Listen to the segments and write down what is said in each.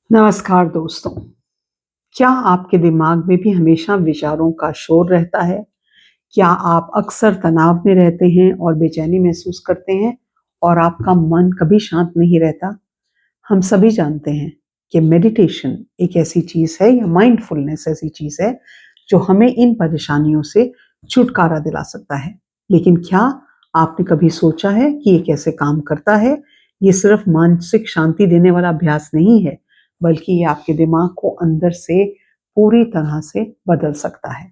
नमस्कार दोस्तों। क्या आपके दिमाग में भी हमेशा विचारों का शोर रहता है? क्या आप अक्सर तनाव में रहते हैं और बेचैनी महसूस करते हैं और आपका मन कभी शांत नहीं रहता? हम सभी जानते हैं कि मेडिटेशन एक ऐसी चीज़ है या माइंडफुलनेस ऐसी चीज़ है जो हमें इन परेशानियों से छुटकारा दिला सकता है। लेकिन क्या आपने कभी सोचा है कि ये कैसे काम करता है? ये सिर्फ मानसिक शांति देने वाला अभ्यास नहीं है, बल्कि ये आपके दिमाग को अंदर से पूरी तरह से बदल सकता है।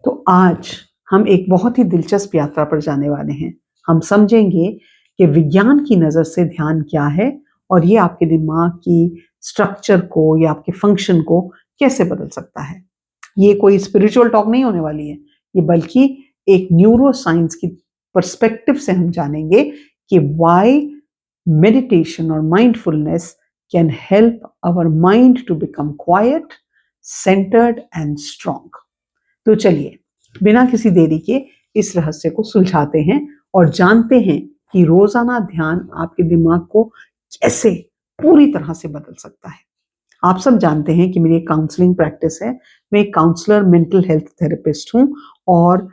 तो आज हम एक बहुत ही दिलचस्प यात्रा पर जाने वाले हैं। हम समझेंगे कि विज्ञान की नज़र से ध्यान क्या है और ये आपके दिमाग की स्ट्रक्चर को या आपके फंक्शन को कैसे बदल सकता है। ये कोई स्पिरिचुअल टॉक नहीं होने वाली है, ये बल्कि एक न्यूरो साइंस की पर्सपेक्टिव से हम जानेंगे कि व्हाई मेडिटेशन और mindfulness can help our mind to become quiet, centered and strong. तो चलिए बिना किसी देरी के इस रहस्य को सुलझाते हैं और जानते हैं कि रोजाना ध्यान आपके दिमाग को कैसे पूरी तरह से बदल सकता है। आप सब जानते हैं कि मेरी एक काउंसलिंग प्रैक्टिस है। मैं एक काउंसलर, मेंटल हेल्थ थेरेपिस्ट हूँ और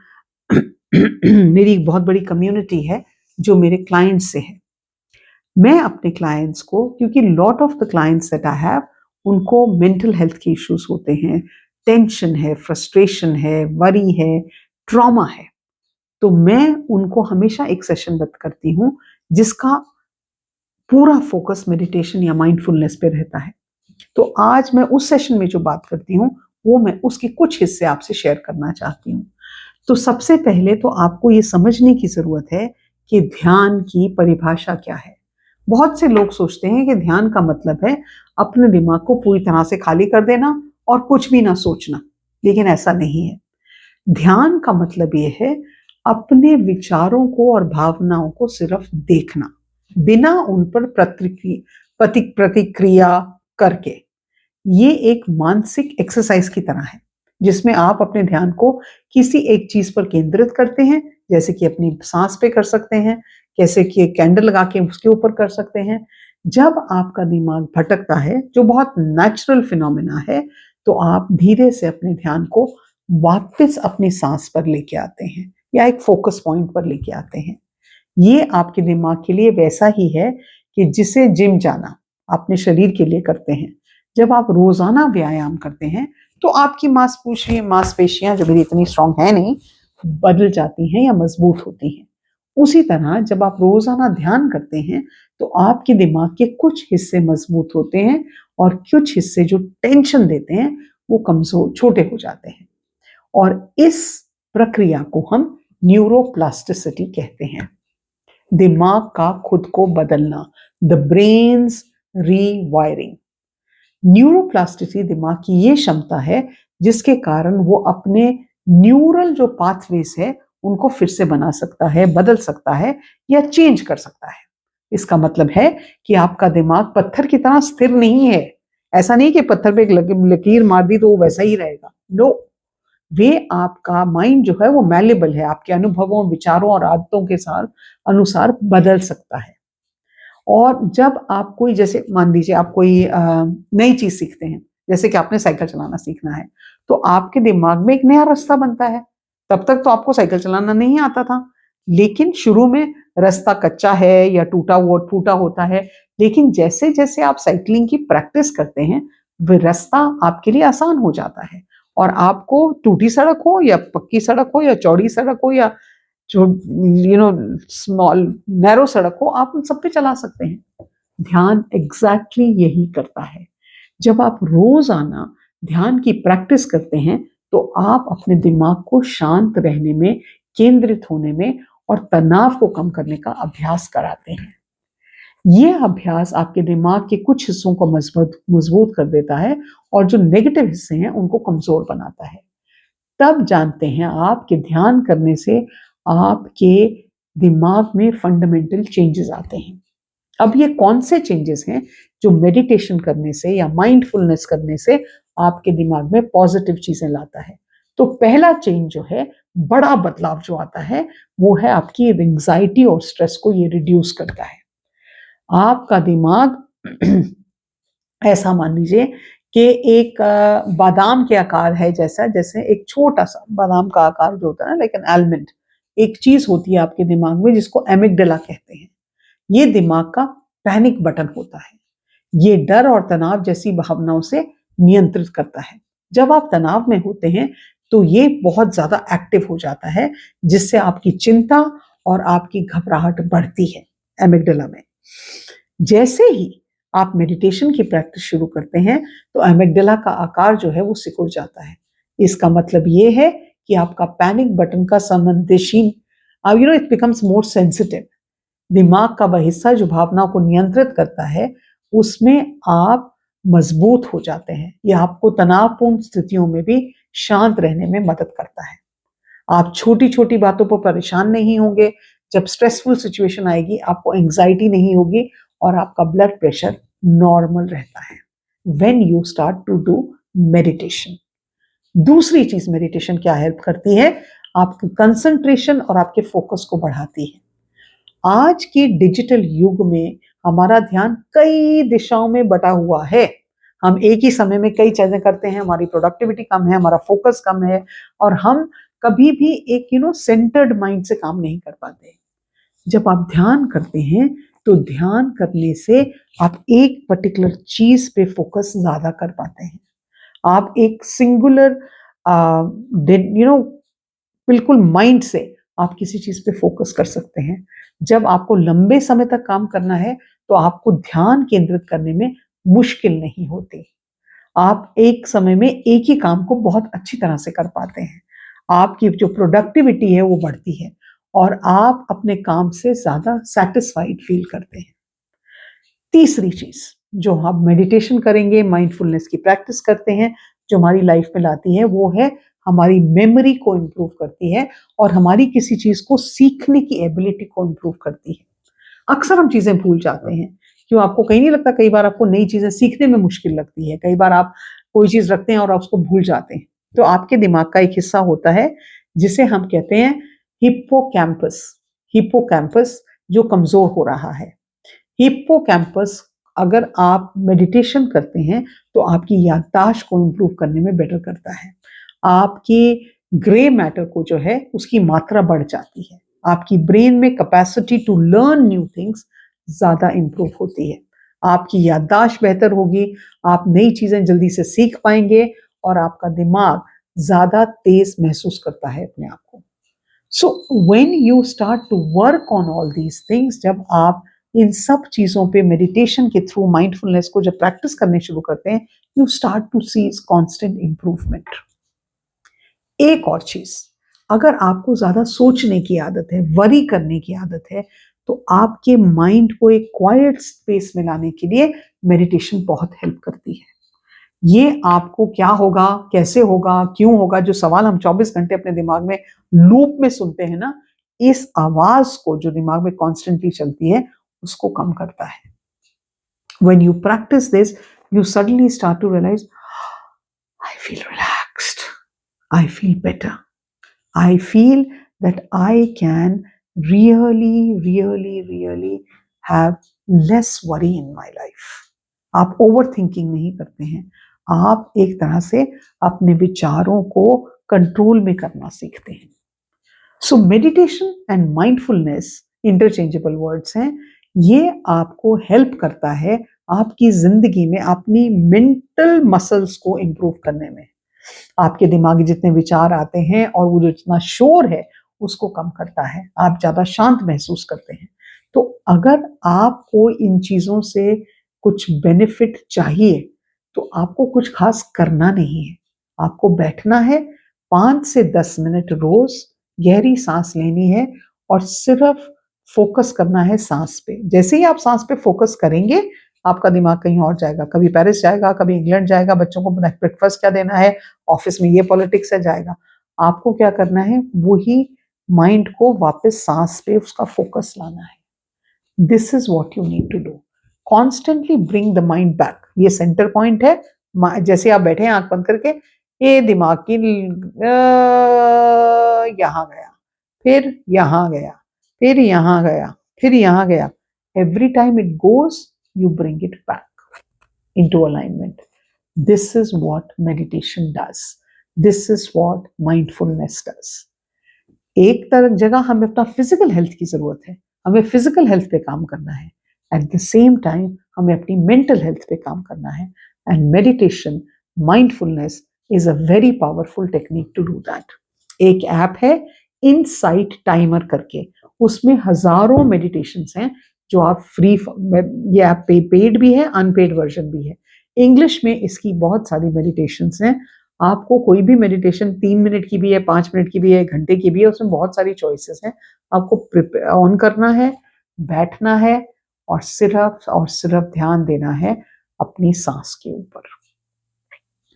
मेरी एक बहुत बड़ी कम्युनिटी है जो मेरे क्लाइंट्स से है। मैं अपने क्लाइंट्स को, क्योंकि lot of the clients that I have, उनको मेंटल हेल्थ के इश्यूज होते हैं, टेंशन है, फ्रस्ट्रेशन है, वरी है, ट्रॉमा है। तो मैं उनको हमेशा एक सेशन बत करती हूँ जिसका पूरा फोकस मेडिटेशन या माइंडफुलनेस पे रहता है। तो आज मैं उस सेशन में जो बात करती हूँ वो मैं उसके कुछ हिस्से आपसे शेयर करना चाहती हूँ। तो सबसे पहले तो आपको ये समझने की जरूरत है कि ध्यान की परिभाषा क्या है। बहुत से लोग सोचते हैं कि ध्यान का मतलब है अपने दिमाग को पूरी तरह से खाली कर देना और कुछ भी ना सोचना, लेकिन ऐसा नहीं है। ध्यान का मतलब ये है अपने विचारों को और भावनाओं को सिर्फ देखना, बिना उन पर प्रतिक्रिया करके। ये एक मानसिक एक्सरसाइज की तरह है जिसमें आप अपने ध्यान को किसी एक चीज पर केंद्रित करते हैं, जैसे कि अपनी सांस पे कर सकते हैं, जैसे कि एक कैंडल लगा के उसके ऊपर कर सकते हैं। जब आपका दिमाग भटकता है, जो बहुत नेचुरल फिनोमेना है, तो आप धीरे से अपने ध्यान को वापस अपनी सांस पर लेके आते हैं या एक फोकस पॉइंट पर लेके आते हैं। ये आपके दिमाग के लिए वैसा ही है कि जिसे जिम जाना अपने शरीर के लिए करते हैं। जब आप रोजाना व्यायाम करते हैं तो आपकी मांसपेशियां, जो मेरी इतनी स्ट्रांग है नहीं, बदल जाती हैं या मजबूत होती हैं। उसी तरह जब आप रोजाना ध्यान करते हैं तो आपके दिमाग के कुछ हिस्से मजबूत होते हैं और कुछ हिस्से जो टेंशन देते हैं वो कमजोर, छोटे हो जाते हैं। और इस प्रक्रिया को हम न्यूरोप्लास्टिसिटी कहते हैं, दिमाग का खुद को बदलना, द ब्रेन्स रीवायरिंग। न्यूरोप्लास्टिसिटी दिमाग की ये क्षमता है जिसके कारण वो अपने न्यूरल जो पाथवेज है उनको फिर से बना सकता है, बदल सकता है या चेंज कर सकता है। इसका मतलब है कि आपका दिमाग पत्थर की तरह स्थिर नहीं है। ऐसा नहीं कि पत्थर पे एक लकीर मार दी तो वो वैसा ही रहेगा। नो, वे आपका माइंड जो है वो मैलेबल है, आपके अनुभवों, विचारों और आदतों के साथ अनुसार बदल सकता है। और जब आप कोई, जैसे मान लीजिए आप कोई नई चीज सीखते हैं, जैसे कि आपने साइकिल चलाना सीखना है, तो आपके दिमाग में एक नया रास्ता बनता है। तब तक तो आपको साइकिल चलाना नहीं आता था, लेकिन शुरू में रास्ता कच्चा है या टूटा होता है, लेकिन जैसे जैसे आप साइकिलिंग की प्रैक्टिस करते हैं वह रास्ता आपके लिए आसान हो जाता है और आपको टूटी सड़क हो या पक्की सड़क हो या चौड़ी सड़क हो या जो स्मॉल नैरो सड़क हो, आप उन सब पे चला सकते हैं। ध्यान एग्जैक्टली यही करता है। जब आप रोजाना ध्यान की प्रैक्टिस करते हैं तो आप अपने दिमाग को शांत रहने में, केंद्रित होने में और तनाव को कम करने का अभ्यास कराते हैं। ये अभ्यास आपके दिमाग के कुछ हिस्सों को मजबूत मजबूत कर देता है और जो नेगेटिव हिस्से हैं उनको कमजोर बनाता है। तब जानते हैं आप कि ध्यान करने से आपके दिमाग में फंडामेंटल चेंजेस आते हैं। अब ये कौन से चेंजेस हैं जो मेडिटेशन करने से या माइंडफुलनेस करने से आपके दिमाग में पॉजिटिव चीजें लाता है? तो पहला चेंज जो है, बड़ा बदलाव जो आता है, वो है आपकी एंग्जाइटी और स्ट्रेस को ये रिड्यूस करता है। आपका दिमाग ऐसा मान लीजिए कि एक बादाम के आकार है, जैसा जैसे एक छोटा सा बादाम का आकार जो होता है ना, लाइक एन आलमंड, एक चीज होती है आपके दिमाग में जिसको एमिगडाला कहते हैं। ये दिमाग का पैनिक बटन होता है। ये डर और तनाव जैसी भावनाओं से नियंत्रित करता है। जब आप तनाव में होते हैं तो ये बहुत ज्यादा एक्टिव हो जाता है, जिससे आपकी चिंता और आपकी घबराहट बढ़ती है एमिगडाला में। जैसे ही आप मेडिटेशन की प्रैक्टिस शुरू करते हैं तो एमिगडाला का आकार जो है वो सिकुड़ जाता है। इसका मतलब ये है कि आपका पैनिक बटन का संवेदनशील, इट बिकम्स मोर सेंसिटिव। दिमाग का वह हिस्सा जो भावनाओं को नियंत्रित करता है, उसमें आप मजबूत हो जाते हैं। यह आपको तनावपूर्ण स्थितियों में भी शांत रहने में मदद करता है। आप छोटी-छोटी बातों पर परेशान नहीं होंगे। जब स्ट्रेसफुल सिचुएशन आएगी, आपको एंग्जायटी नहीं होगी और आपका ब्लड प्रेशर नॉर्मल रहता है when you start to do meditation. दूसरी चीज मेडिटेशन क्या हेल्प करती है, आपकी कंसंट्रेशन और आपके फोकस को बढ़ाती है। आज के डिजिटल युग में हमारा ध्यान कई दिशाओं में बटा हुआ है। हम एक ही समय में कई चीजें करते हैं, हमारी प्रोडक्टिविटी कम है, हमारा फोकस कम है और हम कभी भी एक सेंटर्ड माइंड से काम नहीं कर पाते। जब आप ध्यान करते हैं तो ध्यान करने से आप एक पर्टिकुलर चीज पे फोकस ज्यादा कर पाते हैं। आप एक सिंगुलर बिल्कुल माइंड से आप किसी चीज पे फोकस कर सकते हैं। जब आपको लंबे समय तक काम करना है तो आपको ध्यान केंद्रित करने में मुश्किल नहीं होती। आप एक समय में एक ही काम को बहुत अच्छी तरह से कर पाते हैं। आपकी जो प्रोडक्टिविटी है वो बढ़ती है और आप अपने काम से ज्यादा सेटिस्फाइड फील करते हैं। तीसरी चीज जो आप मेडिटेशन करेंगे, माइंडफुलनेस की प्रैक्टिस करते हैं, जो हमारी लाइफ में लाती है, वो है हमारी मेमोरी को इम्प्रूव करती है और हमारी किसी चीज को सीखने की एबिलिटी को इम्प्रूव करती है। अक्सर हम चीजें भूल जाते हैं। क्यों, आपको कहीं नहीं लगता कई बार आपको नई चीजें सीखने में मुश्किल लगती है? कई बार आप कोई चीज रखते हैं और आप उसको भूल जाते हैं। तो आपके दिमाग का एक हिस्सा होता है जिसे हम कहते हैं हिप्पोकैम्पस। हिप्पोकैम्पस जो कमजोर हो रहा है। हिप्पोकैम्पस, अगर आप मेडिटेशन करते हैं तो आपकी याददाश्त को इम्प्रूव करने में बेटर करता है। आपकी ग्रे मैटर को जो है उसकी मात्रा बढ़ जाती है। आपकी ब्रेन में capacity to learn new things ज्यादा इम्प्रूव होती है। आपकी याददाश्त बेहतर होगी, आप नई चीजें जल्दी से सीख पाएंगे और आपका दिमाग ज्यादा तेज महसूस करता है अपने आप को। So when you start to work on all these things, जब आप इन सब चीजों पे मेडिटेशन के थ्रू माइंडफुलनेस को जब प्रैक्टिस करने शुरू करते हैं, you start to see constant improvement. एक और चीज, अगर आपको ज्यादा सोचने की आदत है, वरी करने की आदत है, तो आपके माइंड को एक क्वाइट स्पेस में लाने के लिए मेडिटेशन बहुत हेल्प करती है। ये आपको क्या होगा, कैसे होगा, क्यों होगा, जो सवाल हम 24 घंटे अपने दिमाग में लूप में सुनते हैं ना, इस आवाज को जो दिमाग में कॉन्स्टेंटली चलती है, उसको कम करता है। When you practice this, you suddenly start to realize, I feel relaxed. I feel better. I feel that I can really have less worry in my life. आप ओवर थिंकिंग नहीं करते हैं, आप एक तरह से अपने विचारों को कंट्रोल में करना सीखते हैं। So meditation and mindfulness interchangeable words हैं। ये आपको हेल्प करता है आपकी जिंदगी में अपनी मेंटल मसल्स को इंप्रूव करने में। आपके दिमाग में जितने विचार आते हैं और वो जो जितना शोर है उसको कम करता है, आप ज्यादा शांत महसूस करते हैं। तो अगर आपको इन चीजों से कुछ बेनिफिट चाहिए तो आपको कुछ खास करना नहीं है। आपको बैठना है, 5 से 10 मिनट रोज गहरी सांस लेनी है और सिर्फ फोकस करना है सांस पे। जैसे ही आप सांस पे फोकस करेंगे, आपका दिमाग कहीं और जाएगा, कभी पेरिस जाएगा, कभी इंग्लैंड जाएगा, बच्चों को ब्रेकफास्ट क्या देना है, ऑफिस में ये पॉलिटिक्स है, जाएगा। आपको क्या करना है, वही माइंड को वापस सांस पे उसका फोकस लाना है। This is what you need to do. Constantly bring the mind back. ये सेंटर पॉइंट है। जैसे आप बैठे हैं आंख बंद करके, ये दिमाग की यहां गया, फिर यहां गया, फिर यहां गया, फिर यहां गया। Every time it goes, you bring it back. into alignment. This is what meditation does. This is what mindfulness does. एक तरह जगह हमें अपना फिजिकल हेल्थ की जरूरत है, हमें फिजिकल हेल्थ पे काम करना है, एट द सेम टाइम हमें अपनी मेंटल हेल्थ पे काम करना है, and meditation, mindfulness is a very powerful technique to do that. एक ऐप है इनसाइट टाइमर करके, उसमें हजारों मेडिटेशंस हैं जो आप फ्री, ये ऐप पेड भी है, अनपेड वर्जन भी है. इंग्लिश में इसकी बहुत सारी मेडिटेशंस हैं. आपको कोई भी मेडिटेशन 3 मिनट की भी है, 5 मिनट की भी है, 1 घंटे की भी है, उसमें बहुत सारी चॉइसेस हैं. आपको ऑन करना है, बैठना है और सिर्फ ध्यान देना है अपनी सांस के ऊपर.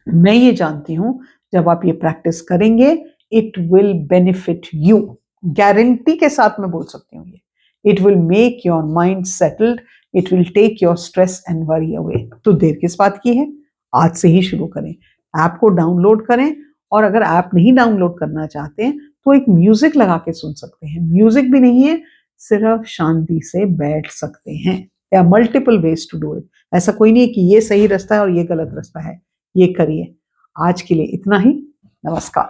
मैं ये जानती हूं जब आप ये प्रैक्टिस करेंगे it will benefit you. Guarantee के साथ मैं बोल सकती हूँ ये. It will make your mind settled, it will take your stress and worry away. तो देर किस बात की है, आज से ही शुरू करें. ऐप को डाउनलोड करें, और अगर ऐप नहीं डाउनलोड करना चाहते हैं तो एक म्यूजिक लगा के सुन सकते हैं. म्यूजिक भी नहीं है, सिर्फ शांति से बैठ सकते हैं. There are multiple ways to do it. ऐसा कोई नहीं है कि ये सही रास्ता है और ये गलत रास्ता है. ये करिए. आज के लिए इतना ही. नमस्कार.